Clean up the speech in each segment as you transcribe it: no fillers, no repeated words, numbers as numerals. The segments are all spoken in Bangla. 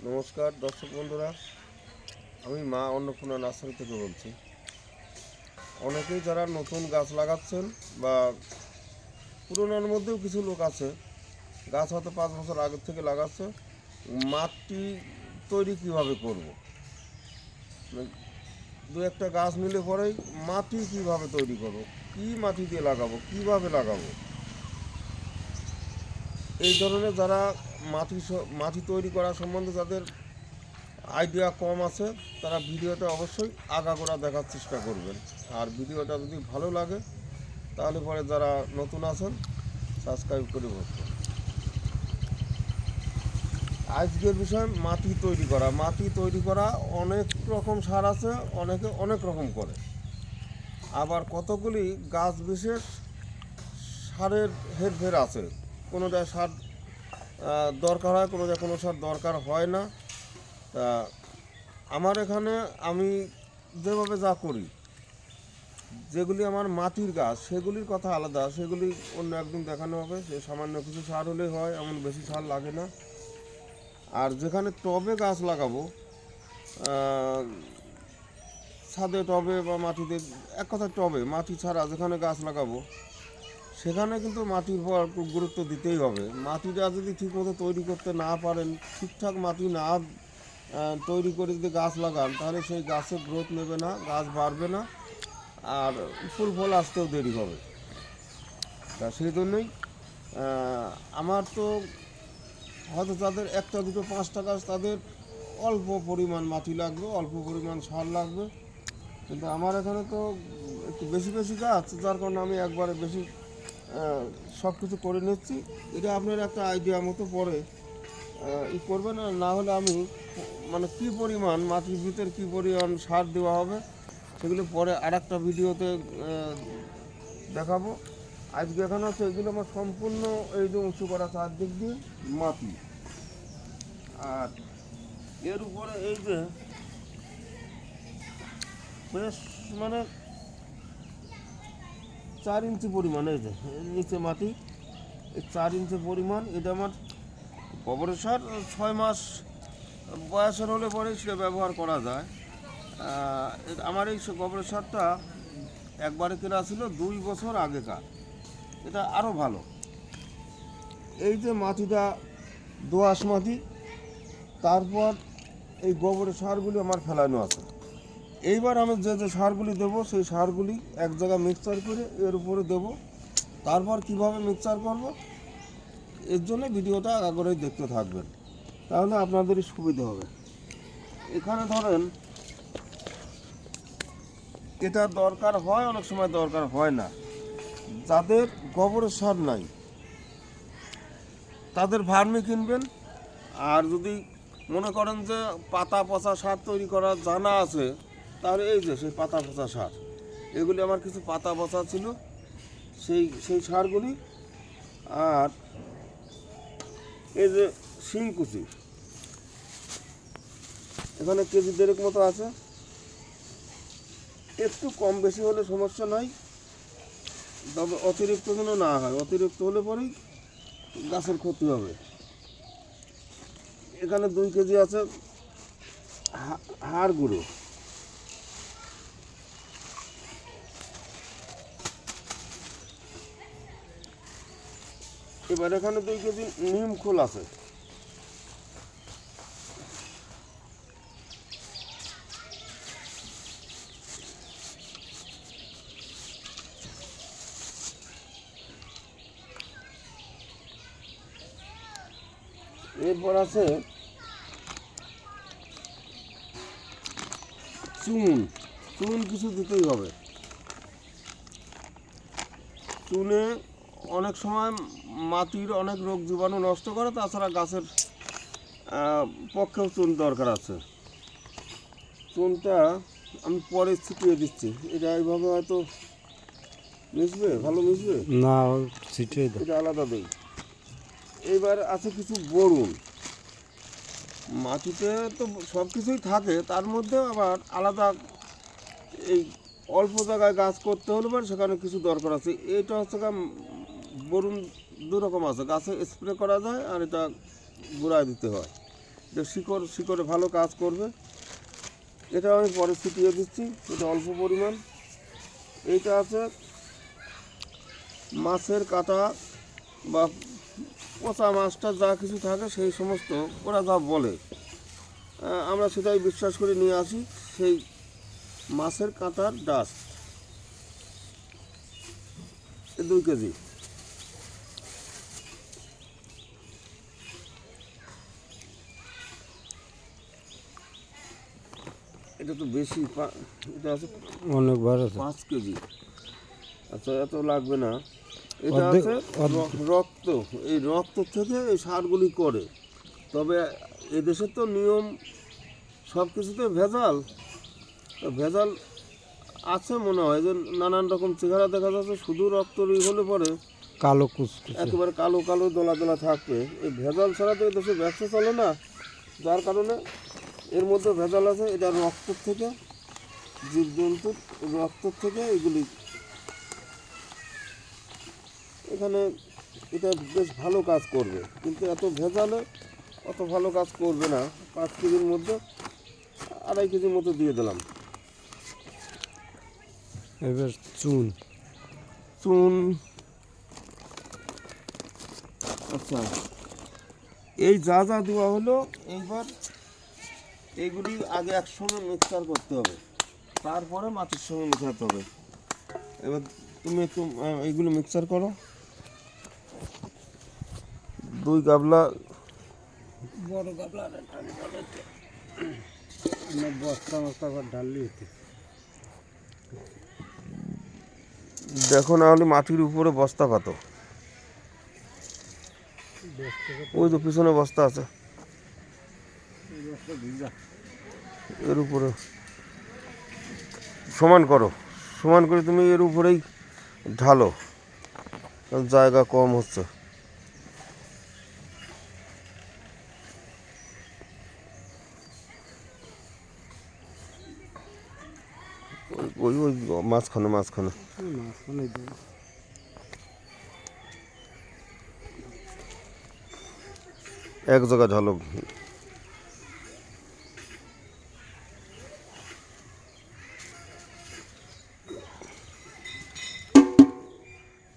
নমস্কার দর্শক বন্ধুরা, আমি মা অন্নপূর্ণা নার্সারি থেকে বলছি। অনেকেই যারা নতুন গাছ লাগাচ্ছেন বা পুরোনোর মধ্যেও কিছু লোক আছে, গাছ হয়তো 5 বছর আগের থেকে লাগাচ্ছে, মাটি তৈরি কিভাবে করব, দু একটা গাছ নিলে পরেই মাটি কিভাবে তৈরি করব, কি মাটি দিয়ে লাগাবো, কিভাবে লাগাবো, এই ধরনের যারা মাটি তৈরি করা সম্বন্ধে যাদের আইডিয়া কম আছে তারা ভিডিওটা অবশ্যই আগাগোড়া দেখার চেষ্টা করবেন। আর ভিডিওটা যদি ভালো লাগে তাহলে পরে যারা নতুন আছেন সাবস্ক্রাইব করে বসবেন। আজকের বিষয় মাটি তৈরি করা অনেক রকম সার আছে, অনেকে অনেক রকম করে। আবার কতগুলি গাছ বিশেষ সারের হেরফের আছে, কোনোটা সার দরকার হয়, কোনো সার দরকার হয় না। তা আমার এখানে আমি যেভাবে যা করি, যেগুলি আমার মাটির গাছ সেগুলির কথা আলাদা, সেগুলি অন্য একদিন দেখানো হবে। সে সামান্য কিছু সার হলেই হয়, এমন বেশি সার লাগে না। আর যেখানে টবে গাছ লাগাবো, ছাদে টবে বা মাটিতে, এক কথা টবে মাটি ছাড়া যেখানে গাছ লাগাবো সেখানে কিন্তু মাটির উপর গুরুত্ব দিতেই হবে। মাটিটা যদি ঠিকমতো তৈরি করতে না পারেন, ঠিকঠাক মাটি না তৈরি করে যদি গাছ লাগান তাহলে সেই গাছের গ্রোথ নেবে না, গাছ বাড়বে না, আর ফুল ফল আসতেও দেরি হবে। তা সেই জন্যই আমার তো হয়তো যাদের একটা দুটো 5টা গাছ, তাদের অল্প পরিমাণ মাটি লাগবে, অল্প পরিমাণ সার লাগবে। কিন্তু আমার এখানে তো একটু বেশি বেশি গাছ, যার কারণে আমি একবারে বেশি সব কিছু করে নিচ্ছি। এটা আপনার একটা আইডিয়া মতো পরে করবেন। না হলে আমি মানে কী পরিমাণ মাটির ভিতরে কী পরিমাণ সার দেওয়া হবে সেগুলো পরে আর একটা ভিডিওতে দেখাবো। আজকে এখানে হচ্ছে এগুলো আমার সম্পূর্ণ এই যে উঁচু করা চারদিক দিয়ে মাটি, আর এর উপরে এই যে বেশ মানে 4 ইঞ্চি পরিমাণ, এই যে নিচে মাটি, এই 4 ইঞ্চি পরিমাণ। এটা আমার গোবরের সার 6 মাস বয়সের হলে পরে সেটা ব্যবহার করা যায়। আমার এই গোবরের সারটা একবারে কেনা ছিল 2 বছর আগেকার, এটা আরও ভালো। এই যে মাটিটা দোআঁশ মাটি, তারপর এই গোবরের সারগুলি আমার ফেলানো আছে। এইবার আমি যে যে সারগুলি দেবো সেই সারগুলি এক জায়গায় মিক্সচার করে এর উপরে দেবো। তারপর কিভাবে মিক্সচার করব, এর জন্য ভিডিওটা আগাগোড়াই দেখতে থাকবেন, তাহলে আপনাদেরই সুবিধা হবে। এখানে ধরেন এটা দরকার হয়, অনেক সময় দরকার হয় না। যাদের গোবরের সার নাই তাদের ভার্মি কিনবেন। আর যদি মনে করেন যে পাতা পচা সার তৈরি করা জানা আছে, তাহলে এই যে সেই পাতা পচা সার, এগুলি আমার কিছু পাতা পচা ছিল, সেই সারগুলি। আর এই যে শিংকুচি, এখানে কেজি 1.5 মতো আছে, একটু কম বেশি হলে সমস্যা নাই, তবে অতিরিক্ত যেন না হয়, অতিরিক্ত হলে পরেই গাছের ক্ষতি হবে। এখানে 2 কেজি আছে হাড় গুঁড়ো, এবার এখানে 2 কেজি নিম খোল আছে। এরপর আছে চুন কিছু দিতেই হবে। চুনে অনেক সময় মাটির অনেক রোগ জীবাণু নষ্ট করে, তাছাড়া গাছের পক্ষেও চুন দরকার আছে। চুনটা আমি পরে ছিটিয়ে দিচ্ছি, এটা এইভাবে হয়তো মিশবে, ভালো মিশবে না, ছিটিয়ে দাও। এটা আলাদা দিই। এইবার আছে কিছু বরুণ। মাটিতে তো সব কিছুই থাকে, তার মধ্যে আবার আলাদা এই অল্প জায়গায় গাছ করতে হলে পরে সেখানে কিছু দরকার আছে। এটা হচ্ছে বরুণ 2 রকম আছে, গাছে স্প্রে করা যায় আর এটা গোড়ায় দিতে হয়। যে শিকড়ে ভালো কাজ করবে। এটা আমি পরে ছিটিয়ে দিচ্ছি, এটা অল্প পরিমাণ। এইটা আছে মাছের কাঁটা বা পচা মাছটা যা কিছু থাকে সেই সমস্ত ওরা যা বলে আমরা সেটাই বিশ্বাস করে নিয়ে আসি। সেই মাছের কাঁটার ডাস্ট 2 কেজি। এটা তো বেশি, এটা আছে অনেক বার আছে 5 কেজি। আচ্ছা, এত লাগবে না। এটা অর্ধেক- আছে রক্ত। এই রক্ত থেকে এই সারগুলি করে। তবে এদেশের তো নিয়ম, সব কিছুতে ভেজাল। তো ভেজাল আছে মনে হয়, যে নানান রকম চেহারা দেখা যাচ্ছে, শুধু রক্তই হলে পরে কালো কুচকুচে। একেবারে কালো কালো দলা দলা থাকবে। এই ভেজাল ছাড়া তো এদেশে ব্যবসা চলে না, যার কারণে এর মধ্যে ভেজাল আছে। এটা রক্ত থেকে, জীবজন্তুর রক্ত থেকে এগুলি এখানে, এটা বেশ ভালো কাজ করবে, কিন্তু এত ভেজালে অত ভালো কাজ করবে না। 5 কেজির মধ্যে 2.5 কেজির মতো দিয়ে দিলাম। এবার চুন। চুন, আচ্ছা, এই যা যা দেওয়া হলো, এইবার এইগুলি আগে একসঙ্গে মিক্সার করতে হবে, তারপরে মাটির সঙ্গে মেশাতে হবে। এবার তুমি একটু এইগুলো মিক্সার করো। 2 গাবলা। বড় গাবলা বস্তা মস্তা আবার ঢাললি হতো। দেখো, না হলে মাটির উপরে বস্তা পাতো। ওই তো পিছনে বস্তা আছে, এর উপরে সমান করো। সমান করে তুমি এর উপরেই ঢালো, কারণ জায়গা কম হচ্ছে। ওই ওই মাঝখানে মাঝখানে এক জায়গা ঢালো।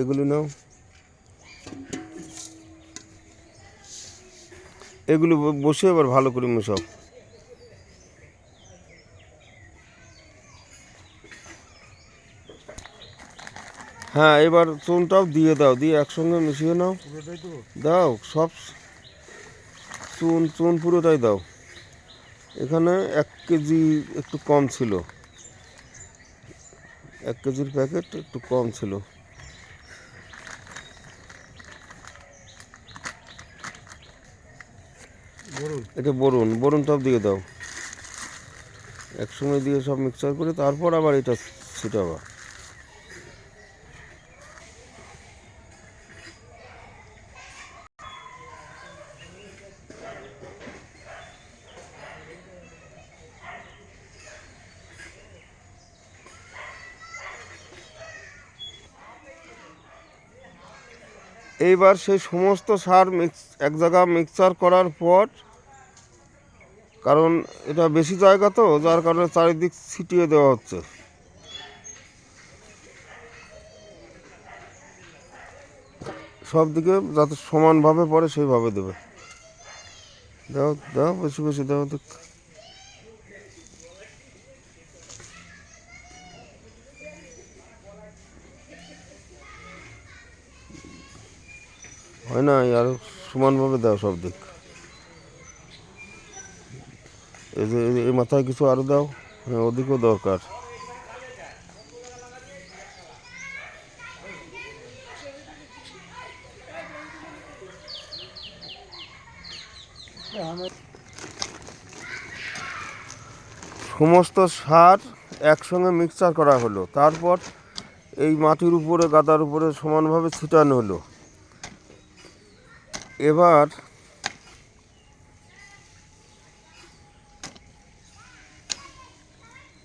এগুলি নাও, এগুলো বসে এবার ভালো করে মেশাও। হ্যাঁ, এবার চুনটাও দিয়ে দাও, দিয়ে একসঙ্গে মিশিয়ে নাও। দাও সব চুন চুন পুরোটাই দাও। এখানে 1 কেজি একটু কম ছিল, 1 কেজির প্যাকেট একটু কম ছিল। এটা বরুণটাও দিয়ে দাও। একসঙ্গে দিয়ে সব মিক্সচার করে তারপর আবার এটা ছিটাবা। এইবার সেই সমস্ত সার এক জায়গা মিক্সচার করার পর, কারণ এটা বেশি জায়গা তো, যার কারণে চারিদিক ছিটিয়ে দেওয়া হচ্ছে। সব দিকে যাতে সমানভাবে পড়ে সেইভাবে দেবে। দাও দাও, বেশি বেশি দাও। দেখ, হয় না, আরো সমানভাবে দাও সব দিক। এই যে এই মাথায় কিছু আরো দাও, হ্যাঁ ওদিকেও দরকার। সমস্ত সার একসঙ্গে মিক্সচার করা হলো, তারপর এই মাটির উপরে, গাদার উপরে সমানভাবে ছিটানো হলো। এবার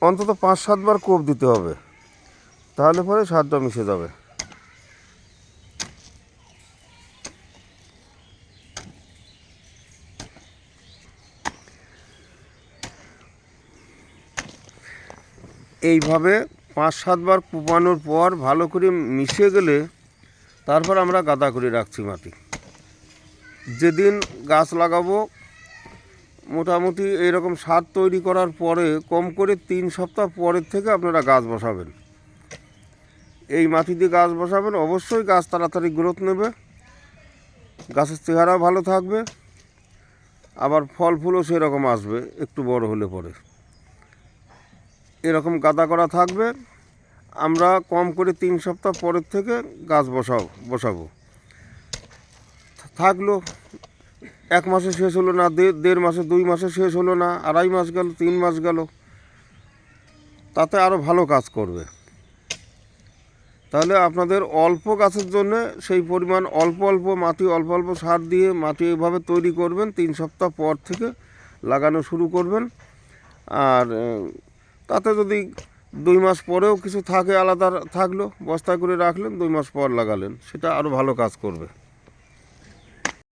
অন্তত 5-7 বার কোপ দিতে হবে, তাহলে পরে সারটা মিশে যাবে। এইভাবে 5-7 বার কোপানোর পর ভালো করে মিশে গেলে তারপর আমরা গাদা করে রাখছি মাটি। যেদিন গাছ লাগাবো মোটামুটি এইরকম সার তৈরি করার পরে কম করে 3 সপ্তাহ পরের থেকে আপনারা গাছ বসাবেন। এই মাটি দিয়ে গাছ বসাবেন, অবশ্যই গাছ তাড়াতাড়ি গ্রোথ নেবে, গাছের চেহারা ভালো থাকবে, আবার ফল ফুলও সেরকম আসবে একটু বড় হলে পরে। এরকম গাদা করা থাকবে। আমরা কম করে 3 সপ্তাহ পরের থেকে গাছ বসাবো। থাকলো 1 মাসে শেষ হলো না, 1.5 মাসে, 2 মাসে শেষ হলো না, 2.5 মাস গেল, 3 মাস গেল, তাতে আরও ভালো কাজ করবে। তাহলে আপনাদের অল্প গাছের জন্য সেই পরিমাণ অল্প অল্প মাটি, অল্প অল্প সার দিয়ে মাটি এইভাবে তৈরি করবেন। 3 সপ্তাহ পর থেকে লাগানো শুরু করবেন। আর তাতে যদি 2 মাস পরেও কিছু থাকে আলাদা থাকলো, বস্তায় করে রাখলেন, 2 মাস পর লাগালেন, সেটা আরও ভালো কাজ করবে।